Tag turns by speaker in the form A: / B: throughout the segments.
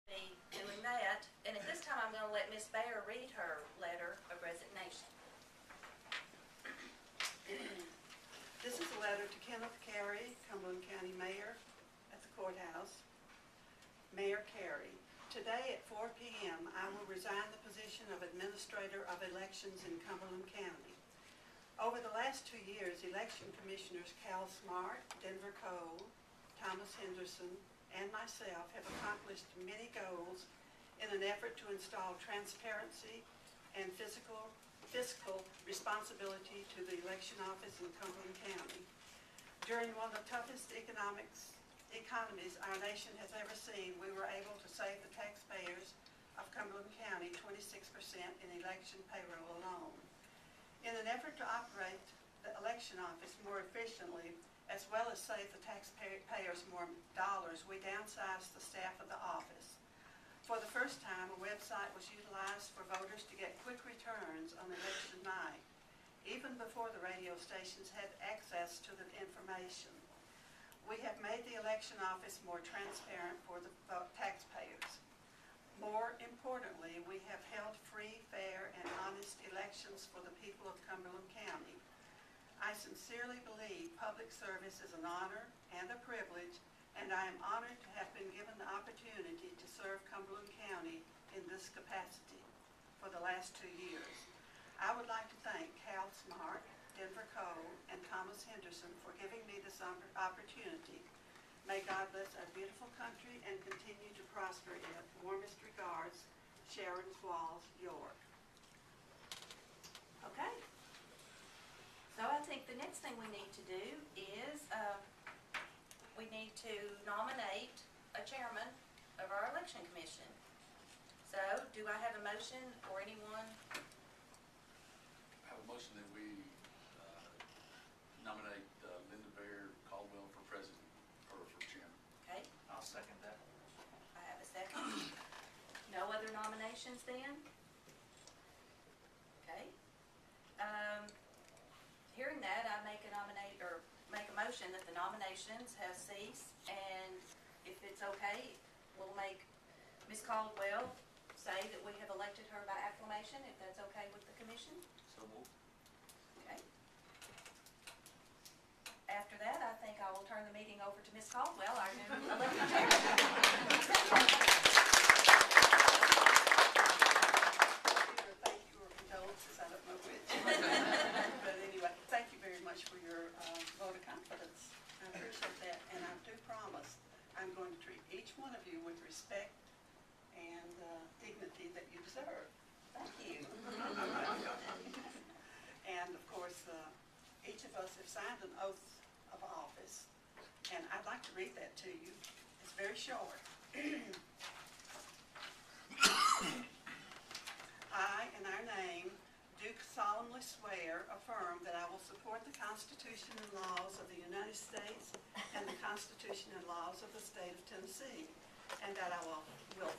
A: Be doing that, and at this time I'm going to let Miss Bayer read her letter of resignation.
B: This is a letter to Kenneth Carey, Cumberland County Mayor at the courthouse. Mayor Carey, today at 4 p.m. I will resign the position of Administrator of Elections in Cumberland County. Over the last 2 years, election commissioners Cal Smart, Denver Cole, Thomas Henderson, and myself have accomplished many goals in an effort to install transparency and fiscal responsibility to the election office in Cumberland County. During one of the toughest economies our nation has ever seen, we were able to save the taxpayers of Cumberland County 26% in election payroll alone. In an effort to operate the election office more efficiently, as well as save the taxpayers more dollars, we downsized the staff of the office. For the first time, a website was utilized for voters to get quick returns on election night, even before the radio stations had access to the information. We have made the election office more transparent for the taxpayers. More importantly, we have held free, fair, and honest elections for the people of Cumberland County. I sincerely believe public service is an honor and a privilege, and I am honored to have been given the opportunity to serve Cumberland County in this capacity for the last 2 years. I would like to thank Cal Smart, Denver Cole, and Thomas Henderson for giving me this opportunity. May God bless our beautiful country and continue to prosper in it. Warmest regards, Sharon, York.
A: Okay. So I think the next thing we need to do is we need to nominate a chairman of our election commission. So do I have a motion or anyone?
C: I have a motion that we nominate Linda Bayer Caldwell for president, or for chairman.
A: Okay,
D: I'll second that.
A: I have a second. No other nominations then? Okay. Hearing that, I make a motion that the nominations have ceased, and if it's okay, we'll make Ms. Caldwell say that we have elected her by acclamation, if that's okay with the commission.
C: So moved.
A: Okay. After that, I think I will turn the meeting over to Ms. Caldwell, our new elected chairman.
B: Thank you or condolences, I don't know which. But anyway, thank you very much for your vote of confidence. I appreciate that, and I do promise I'm going to treat each one of you with respect and dignity that you deserve.
A: Thank you.
B: And of course, each of us have signed an oath of office, and I'd like to read that to you. It's very short. I, in our name, do solemnly swear, affirm that I will support the Constitution and laws of the United States and the Constitution and laws of the state of Tennessee, and that I will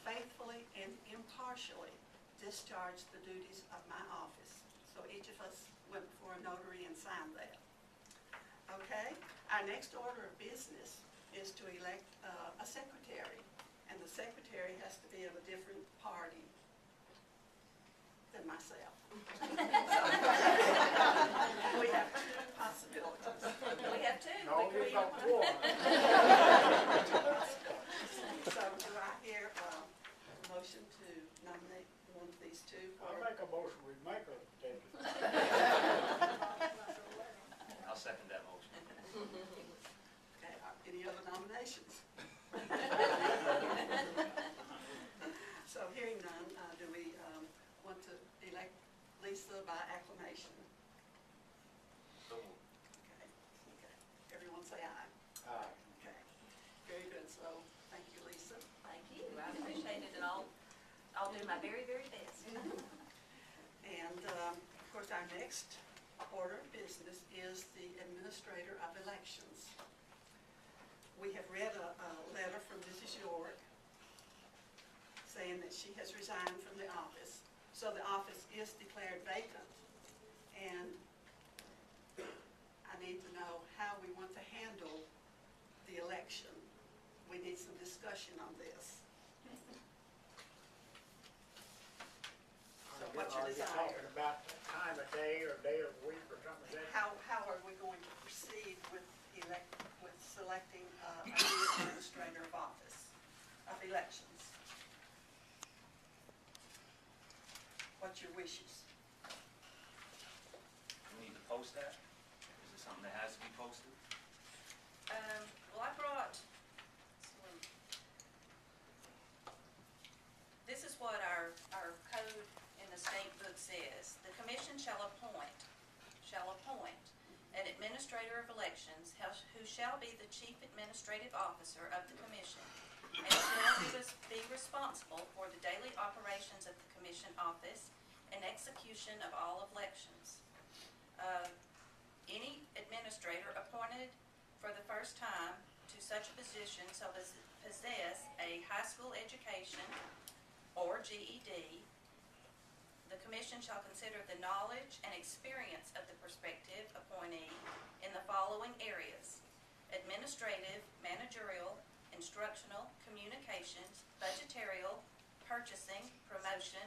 B: faithfully and impartially discharge the duties of my office. So each of us went before a notary and signed that. Okay? Our next order of business is to elect a secretary, and the secretary has to be of a different party than myself. We have two possibilities.
A: We have two.
D: No,
A: We
D: you've
A: could
D: got
A: be-
D: one.
B: So do I hear a motion to nominate one of these two?
D: I make a motion, we make her take it. I'll second that motion.
B: Okay, any other nominations? So hearing none, do we want to elect Lisa by acclamation?
C: So moved.
B: Okay. Everyone say aye.
D: Aye.
B: Okay, very good. So thank you, Lisa.
A: Thank you. I appreciate it, and I'll do my very, very best.
B: And of course, our next order of business is the Administrator of Elections. We have read a letter from Mrs. York saying that she has resigned from the office. So the office is declared vacant, and I need to know how we want to handle the election. We need some discussion on this.
D: day or day of the week or something like that?
B: How are we going to proceed with selecting a new administrator of office, of elections? What's your wishes?
E: We need to post that? Is it something that has to be posted?
A: Well, I brought, this is what our code in the state book says. The commission shall appoint an administrator of elections who shall be the chief administrative officer of the commission and shall be responsible for the daily operations of the commission office and execution of all elections. Any administrator appointed for the first time to such a position shall possess a high school education or GED. The commission shall consider the knowledge and experience of the prospective appointee in the following areas: administrative, managerial, instructional, communications, budgetarial, purchasing, promotion,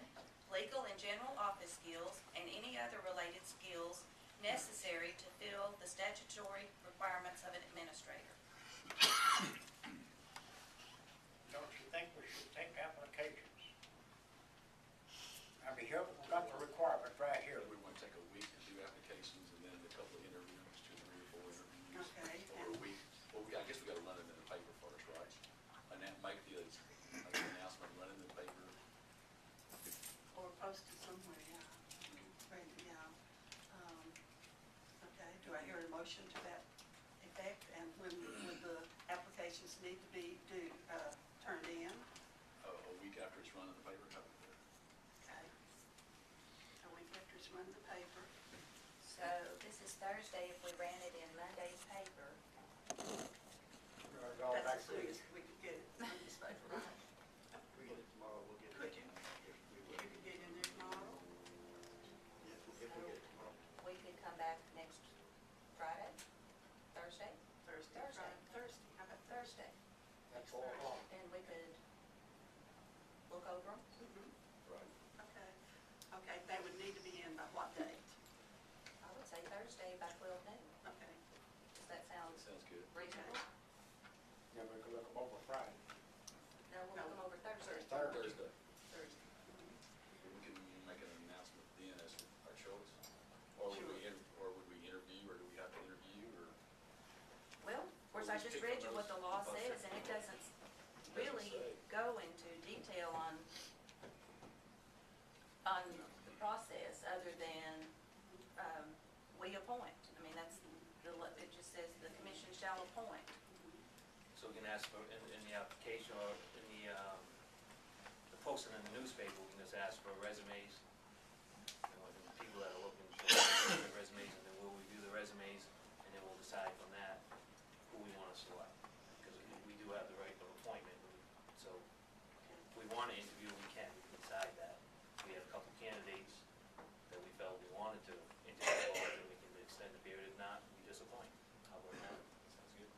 A: legal and general office skills, and any other related skills necessary to fill the statutory requirements of an administrator.
D: Don't you think we should take applications? I mean, here, we've got the requirement right here.
C: We want to take a week to do applications and then a couple of interviews, 2, 3, or 4 interviews.
B: Okay,
C: Or a week. Well, I guess we gotta run it in the paper first, right? And then make the announcement, run it in the paper.
B: Or posted somewhere, yeah. Right, yeah. Okay, do I hear a motion to that effect? And when would the applications need to be turned in?
C: A week after it's run in the paper, how about that?
B: Okay. A week after it's run in the paper.
A: So this is Thursday. If we ran it in Monday's paper,
D: It's all
B: That's
D: back
B: as
D: to
B: soon
D: you.
B: as we could get it in this paper, right?
E: If we get it tomorrow, we'll get it.
B: Could you?
E: Yes, we
B: You
E: will.
B: could get in there tomorrow?
E: Yes, if we get it tomorrow.
A: we could come back next Friday, Thursday,
B: Thursday.
A: Thursday.
B: Friday, Thursday, how about Thursday?
A: Thursday,
D: That's 4 o'clock.
A: and we could look over them.
C: Right.
B: Okay. Okay, they would need to be in by what date?
A: I would say Thursday by 12 noon.
B: Okay.
A: Does that sound
C: That sounds good.
A: reasonable?
D: Then we can look them over Friday.
A: No, we'll look them over Thursday.
C: Thursday.
B: Thursday.
C: We can make an announcement then as to our choice. Or would we, or would we interview, or do we have to interview, or?
A: Well, of course, I
C: We'll
A: just
C: pick
A: read you
C: from
A: what the
C: those.
A: law
C: Both
A: says,
C: sections.
A: and it doesn't
C: Doesn't
A: really
C: say.
A: go into detail on the process, other than, we appoint. I mean, that's, it just says the commission shall appoint.
E: So we can ask for, in the application or in the posting in the newspaper, we can just ask for resumes. You know, the people that are looking for their resumes, and then we'll review the resumes, and then we'll decide from that who we want to select. Because we do have the right of appointment, so if we want to interview, we can decide that. We have a couple candidates that we felt we wanted to interview, and we can extend the period. If not, we just appoint. How about that?
C: Sounds good.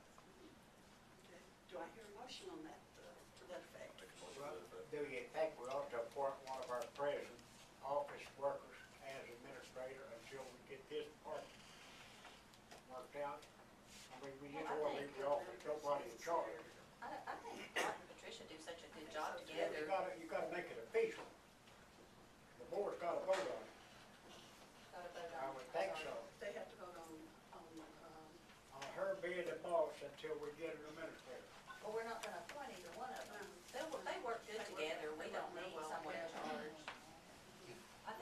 B: Okay. Do I hear a motion on that, to that effect?
C: Make a motion
D: Well,
C: to that effect.
D: do you think we ought to appoint one of our present office workers as administrator until we get this part worked out? I mean, we just want to leave the office, nobody in charge.
A: I think Art and Patricia do such a good job
D: Yeah,
A: together.
D: you gotta make it official. The board's gotta vote on it.
A: Gotta vote
D: I
A: on-
D: would think so.
B: They have to vote on,
D: On her being the boss until we get an administrator.
A: Well, we're not gonna appoint either one of them. They work good together. We don't need someone in charge. I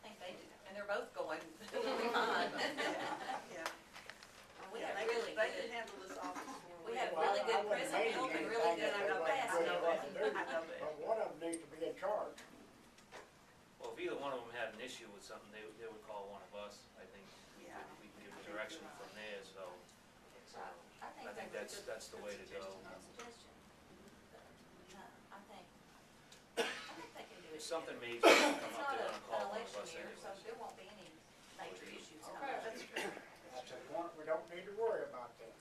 A: think they do, and they're both going fine.
B: yeah.
A: We
B: Yeah,
A: have
B: they
A: really
B: They can
A: good,
B: handle this office for
A: we
B: me.
A: have
D: Well,
A: really
D: I
A: good
D: wouldn't
A: present
D: hate
A: help and
D: anything
A: really good
D: if they wasn't
A: fast
D: good at
A: help.
D: what they do,
B: I know that.
D: But one of them needs to be in charge.
E: Well, if either one of them had an issue with something, they would call one of us. I think
B: Yeah.
E: we can give direction from there, so I think that's the way to go.
A: Suggestion. No, I think they can do it.
E: If something
A: together.
E: major come
A: It's
E: up,
A: not
E: they're
A: an
E: gonna call one of
A: election
E: us
A: year, so
E: anyways.
A: there won't be any major issues coming
B: Okay,
A: up.
B: that's good.
D: That's the point, we don't need to worry about that.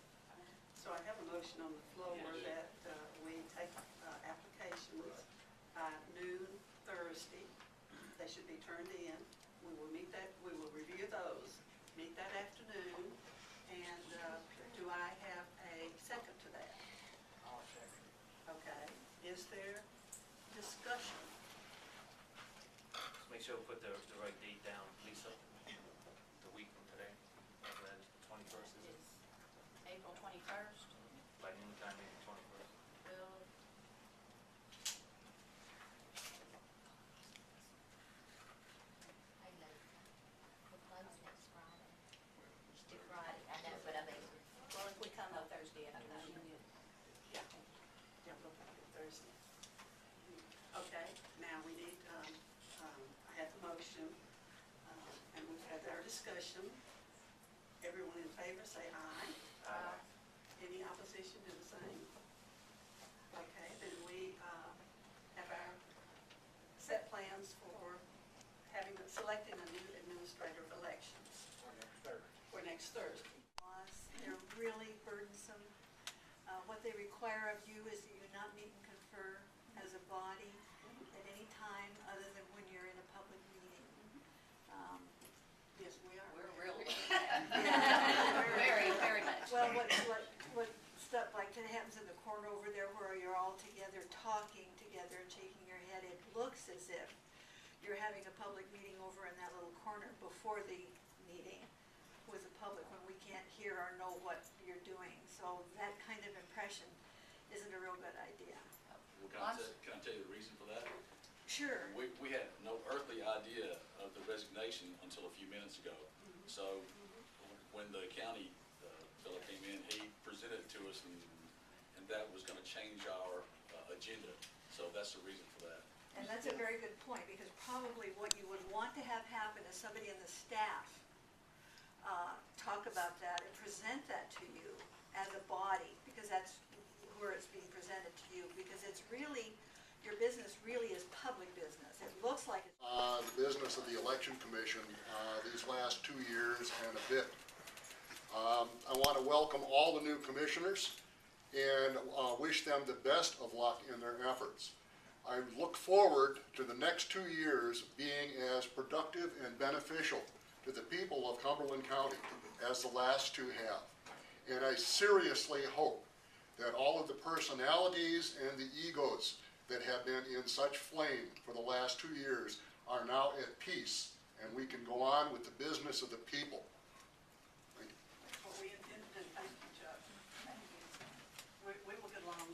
B: So I have a motion on the floor
E: Yes.
B: that we take applications by noon Thursday. They should be turned in. We will meet we will review those, meet that afternoon, and do I have a second to that?
D: I'll second.
B: Okay, is there discussion?
E: Just make sure we put the right date down, Lisa, the week from today, whatever that is, the 21st, is it?
A: It's April 21st.
E: By noon time, maybe 21st.
A: Will,
F: I know, we're closed next Friday. It's Friday, I know, but I mean,
A: well, if we come on Thursday, I don't know.
B: Yeah. Yeah, we'll put it Thursday. Okay, now we need, I have the motion, and we've had our discussion. Everyone in favor, say aye. Any opposition, do the same. Okay, then we have our set plans for selecting a new administrator of elections
D: For next Thursday.
B: for next Thursday. They're really burdensome. What they require of you is that you not meet and confer as a body at any time other than when you're in a public meeting. Yes, we are.
A: We're really looking at it. Very, very much.
B: Well, what stuff like that happens in the corner over there where you're all together, talking together and shaking your head, it looks as if you're having a public meeting over in that little corner before the meeting with the public when we can't hear or know what you're doing. So that kind of impression isn't a real good idea.
C: Well, can I tell you the reason for that?
B: Sure.
C: We had no earthly idea of the resignation until a few minutes ago. So when the county fellow came in, he presented it to us, and that was gonna change our agenda. So that's the reason for that.
B: And that's a very good point, because probably what you would want to have happen is somebody in the staff talk about that and present that to you as a body, because that's where it's being presented to you, because it's really, your business really is public business. It looks like it's
G: The business of the Election Commission these last 2 years and a bit. I want to welcome all the new commissioners and wish them the best of luck in their efforts. I look forward to the next 2 years being as productive and beneficial to the people of Cumberland County as the last two have. And I seriously hope that all of the personalities and the egos that have been in such flame for the last 2 years are now at peace, and we can go on with the business of the people. Thank you.
B: what we intended, and thank you, Judge. Thank you. We will get along.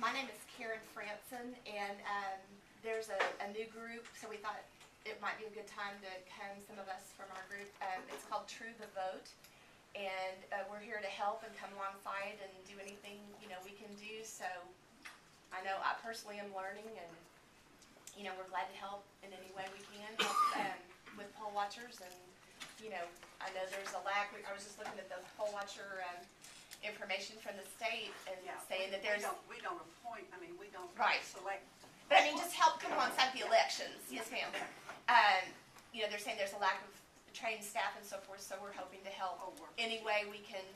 H: My name is Karen Franson, and there's a new group, so we thought it might be a good time to come, some of us from our group. It's called True the Vote, and we're here to help and come alongside and do anything, we can do. So I know I personally am learning, and, we're glad to help in any way we can, help with poll watchers. And, I know there's a lack, I was just looking at the poll watcher information from the state and
B: Yeah,
H: saying that there's,
B: we don't appoint, we don't
H: Right.
B: select.
H: but just help come alongside the elections. Yes, ma'am. They're saying there's a lack of trained staff and so forth, so we're hoping to help
B: Oh, work.
H: any way we can,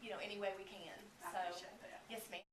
H: any way we can.
B: I
H: So,
B: appreciate that.
H: yes, ma'am.